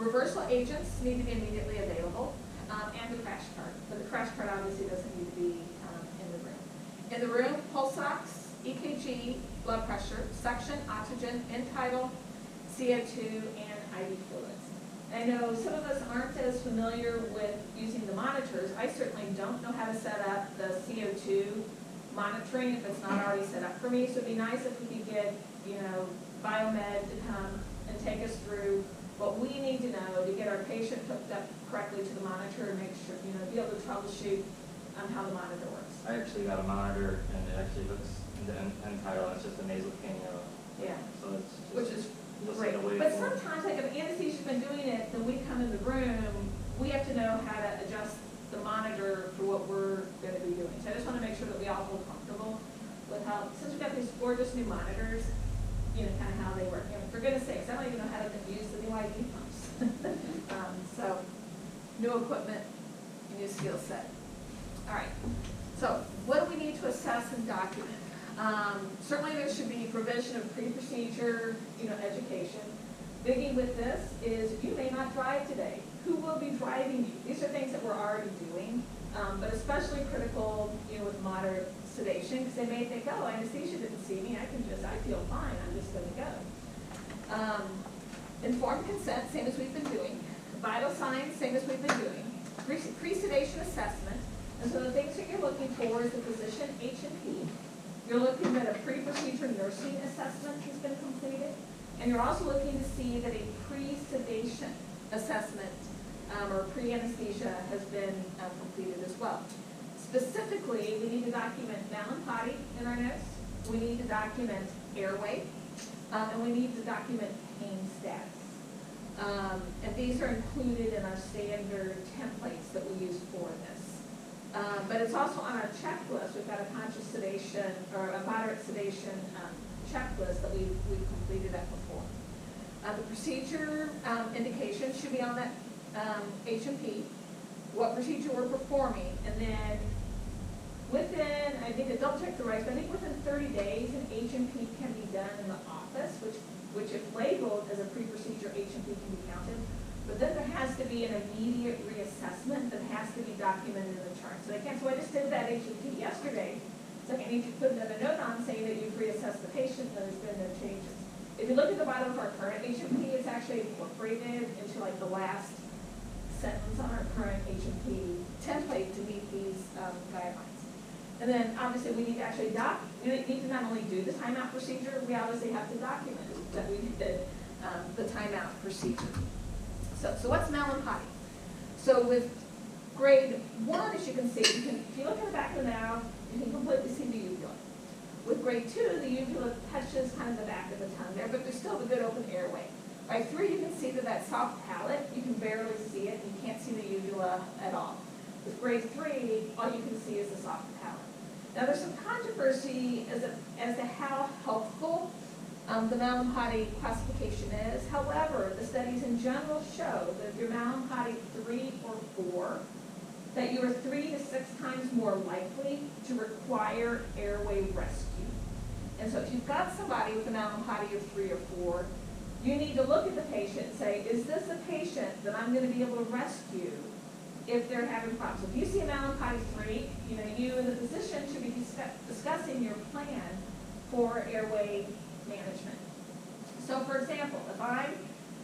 Reversal agents need to be immediately available, and the crash cart. But the crash cart obviously doesn't need to be in the room. In the room, pulse ox, EKG, blood pressure, suction, oxygen, end-tidal, CO2, and IV fluids. I know some of us aren't as familiar with using the monitors. I certainly don't know how to set up the CO2 monitoring if it's not already set up for me. So it'd be nice if we could get, biomed to come and take us through what we need to know to get our patient hooked up correctly to the monitor and make sure, be able to troubleshoot how the monitor works. I actually got a monitor and it actually hooks into end-tidal and it's just a nasal cannula. Yeah. So it's just, Which is great. away But from- sometimes, like if anesthesia's been doing it, then we come in the room, we have to know how to adjust the monitor for what we're going to be doing. So I just want to make sure that we all feel comfortable with how, since we've got these gorgeous new monitors, kind of how they work. For goodness sakes, I don't even know how to use the new IV pumps. So, new equipment, new skill set. All right. So, what do we need to assess and document? Certainly there should be provision of pre-procedure, education. Biggie with this is you may not drive today. Who will be driving you? These are things that we're already doing, but especially critical, with moderate sedation, because they may think, oh, anesthesia didn't see me. I feel fine. I'm just going to go. Informed consent, same as we've been doing. Vital signs, same as we've been doing. Pre-sedation assessment. And so the things that you're looking for is the physician H&P. You're looking at a pre-procedure nursing assessment has been completed. And you're also looking to see that a pre-sedation assessment or pre-anesthesia has been completed as well. Specifically, we need to document Malin-Potty in our notes. We need to document airway. And we need to document pain status. And these are included in our standard templates that we use for this. But it's also on our checklist. We've got a conscious sedation or a moderate sedation checklist that we've completed that before. The procedure indication should be on that H&P, what procedure we're performing, and then within, I think to double check the rights, but I think within 30 days an H&P can be done in the office, which if labeled as a pre-procedure H&P can be counted. But then there has to be an immediate reassessment that has to be documented in the chart. So I just did that H&P yesterday. It's like I need to put another note on saying that you've reassessed the patient and there's been no changes. If you look at the bottom of our current H&P, it's actually incorporated into like the last sentence on our current H&P template to meet these guidelines. And then obviously we need to actually we need to not only do the timeout procedure, we obviously have to document that we did the timeout procedure. So what's Malin-Potty? So with grade 1, as you can see, if you look at the back of the mouth, you can completely see the uvula. With grade 2, the uvula touches kind of the back of the tongue there, but there's still a good open airway. By 3, you can see that soft palate, you can barely see it, you can't see the uvula at all. With grade 3, all you can see is the soft palate. Now there's some controversy as to how helpful the Malin-Potty classification is. However, the studies in general show that if you're Malin-Potty 3 or 4, that you are 3 to 6 times more likely to require airway rescue. And so if you've got somebody with a Malin-Potty of 3 or 4, you need to look at the patient and say, is this a patient that I'm going to be able to rescue if they're having problems? If you see a Malin-Potty 3, you and the physician should be discussing your plan for airway management. So for example, if I'm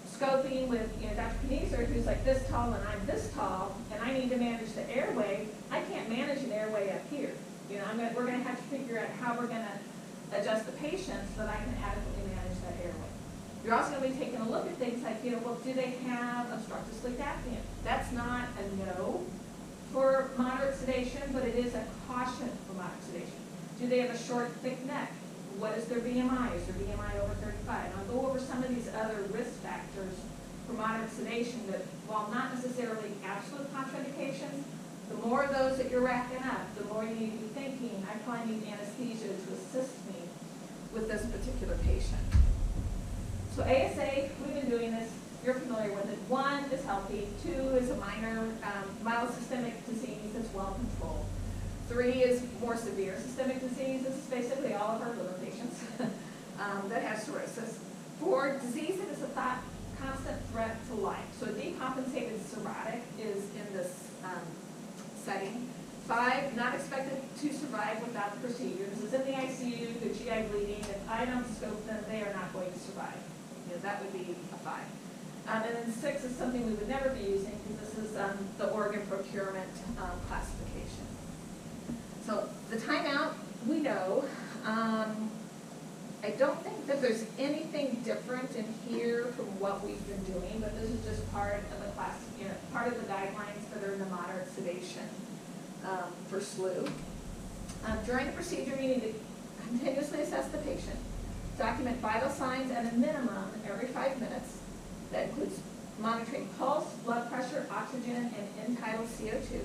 scoping with Dr. Knieser, who's like this tall and I'm this tall, and I need to manage the airway, I can't manage an airway up here. We're going to have to figure out how we're going to adjust the patient so that I can adequately manage that airway. You're also going to be taking a look at things like, well, do they have obstructive sleep apnea? That's not a no for moderate sedation, but it is a caution for moderate sedation. Do they have a short, thick neck? What is their BMI? Is their BMI over 35? And I'll go over some of these other risk factors for moderate sedation that, while not necessarily absolute contraindications, the more of those that you're racking up, the more you need to be thinking, I probably need anesthesia to assist me with this particular patient. So ASA, we've been doing this, you're familiar with it. 1 is healthy, 2 is a minor, mild systemic disease that's well controlled. 3 is more severe systemic disease. This is basically all of our liver patients that have cirrhosis. 4, disease that is a constant threat to life. So a decompensated cirrhotic is in this setting. 5, not expected to survive without the procedure. This is in the ICU, the GI bleeding. If I don't scope them, they are not going to survive. That would be a 5. And then 6 is something we would never be using because this is the organ procurement classification. So the timeout, we know. I don't think that there's anything different in here from what we've been doing, but this is just part of the class, part of the guidelines that are in the moderate sedation for SLU. During the procedure, you need to continuously assess the patient, document vital signs at a minimum every 5 minutes. That includes monitoring pulse, blood pressure, oxygen, and end-tidal CO2.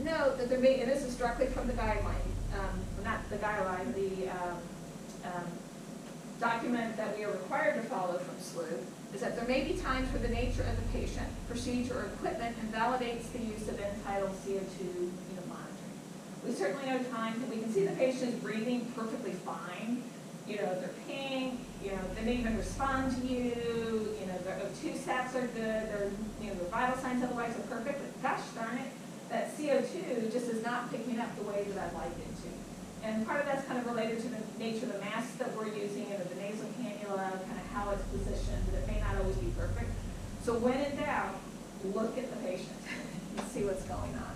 Note that there may, and this is directly from the guideline, not the guideline, the document that we are required to follow from SLU, is that there may be times where the nature of the patient, procedure, or equipment invalidates the use of end-tidal CO2 monitoring. We certainly know times that we can see the patient is breathing perfectly fine, they're pink, they may even respond to you, their O2 stats are good, their vital signs otherwise are perfect, but gosh darn it, that CO2 just is not picking up the way that I'd like it to. And part of that's kind of related to the nature of the mask that we're using, the nasal cannula, kind of how it's positioned, that it may not always be perfect. So when in doubt, look at the patient and see what's going on.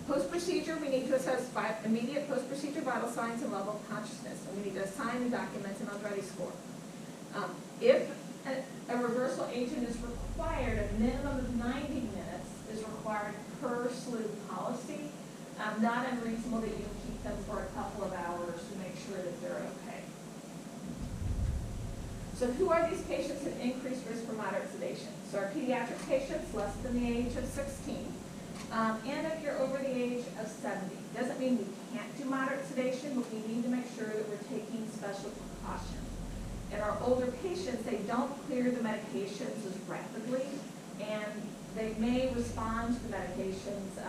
Post-procedure, we need to assess immediate post-procedure vital signs and level of consciousness, and we need to assign and document an unready score. If a reversal agent is required, a minimum of 90 minutes is required per SLU policy. Not unreasonable that you keep them for a couple of hours to make sure that they're okay. So who are these patients at increased risk for moderate sedation? So our pediatric patients less than the age of 16. And if you're over the age of 70. Doesn't mean we can't do moderate sedation, but we need to make sure that we're taking special precautions. In our older patients, they don't clear the medications as rapidly, and they may respond to the medications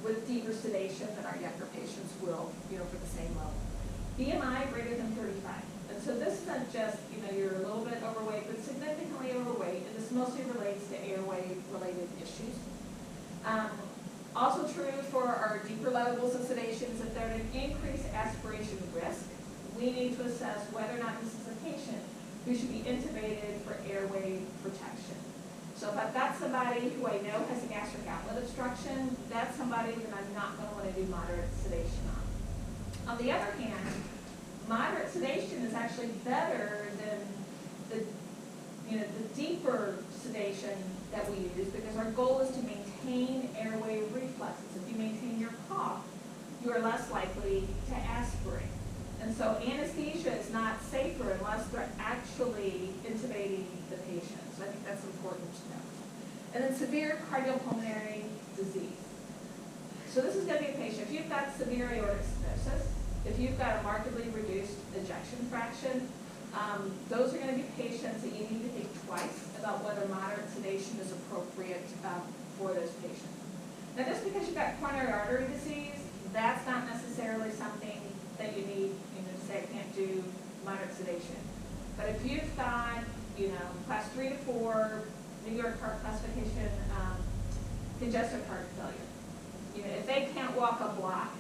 with deeper sedation than our younger patients will, for the same level. BMI greater than 35. And so this isn't just, you're a little bit overweight, but significantly overweight, and this mostly relates to airway-related issues. Also true for our deeper levels of sedation is if there's an increased aspiration risk, we need to assess whether or not this is a patient who should be intubated for airway protection. So if I've got somebody who I know has a gastric outlet obstruction, that's somebody that I'm not going to want to do moderate sedation on. On the other hand, moderate sedation is actually better than the deeper sedation that we use, because our goal is to maintain airway reflexes. If you maintain your cough, you are less likely to aspirate. And so anesthesia is not safer unless they're actually intubating the patient. So I think that's important to know. And then severe cardiopulmonary disease. So this is going to be a patient. If you've got severe aortic stenosis, if you've got a markedly reduced ejection fraction, those are going to be patients that you need to think twice about whether moderate sedation is appropriate for those patients. Now, just because you've got coronary artery disease, that's not necessarily something that you need, to say I can't do moderate sedation. But if you've got, class 3 to 4, New York heart classification, congestive heart failure. If they can't walk a block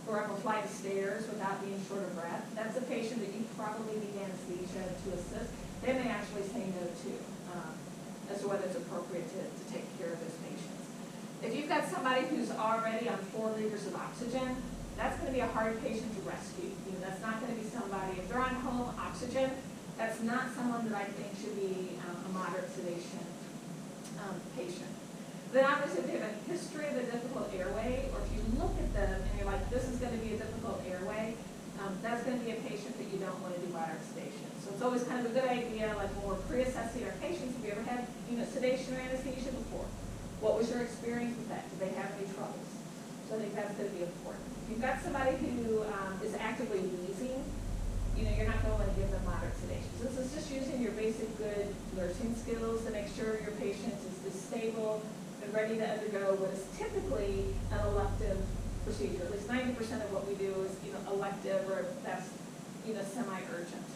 or up a flight of stairs without being short of breath, that's a patient that you probably need anesthesia to assist. They may actually say no to, as to whether it's appropriate to take care of those patients. If you've got somebody who's already on 4 liters of oxygen, that's going to be a hard patient to rescue. That's not going to be somebody, if they're on home oxygen, that's not someone that I think should be a moderate sedation patient. Then obviously if they have a history of a difficult airway, or if you look at them and you're like, this is going to be a difficult airway, that's going to be a patient that you don't want to do moderate sedation. So it's always kind of a good idea, like when we're pre-assessing our patients, have you ever had sedation or anesthesia before? What was your experience with that? Did they have any troubles? So I think that's going to be important. If you've got somebody who is actively wheezing, you're not going to want to give them moderate sedation. So this is just using your basic good nursing skills to make sure your patient is stable and ready to undergo what is typically an elective procedure. At least 90% of what we do is elective, or that's semi-urgent.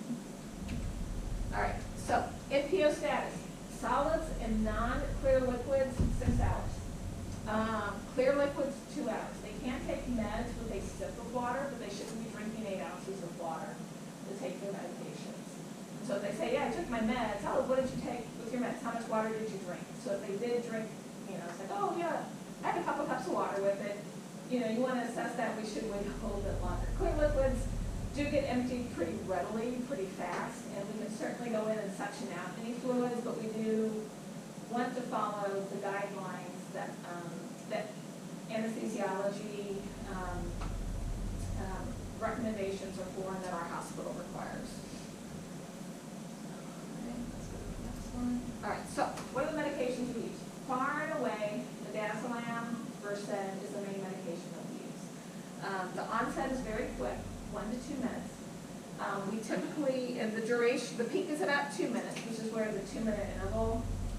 All right, so NPO status. solids and non-clear liquids, 6 hours. Clear liquids, 2 hours. They can take meds with a sip of water, but they shouldn't be drinking 8 ounces of water to take their medications. So if they say, yeah, I took my meds, oh, what did you take with your meds? How much water did you drink? So if they did drink, you know, it's like, oh, yeah, I had a couple cups of water with it. You know, you want to assess that, we should wait a little bit longer. Clear liquids do get emptied pretty readily, pretty fast, and we can certainly go in and suction out any fluids, but we do want to follow the guidelines that, that anesthesiology recommendations are for and that our hospital requires. Okay, let's go to the next one. All right, so what are the medications we use? Far and away, midazolam, Versed is the main medication that we use. The onset is very quick, 1 to 2 minutes. We typically, and the duration, the peak is about 2 minutes, which is where the 2-minute interval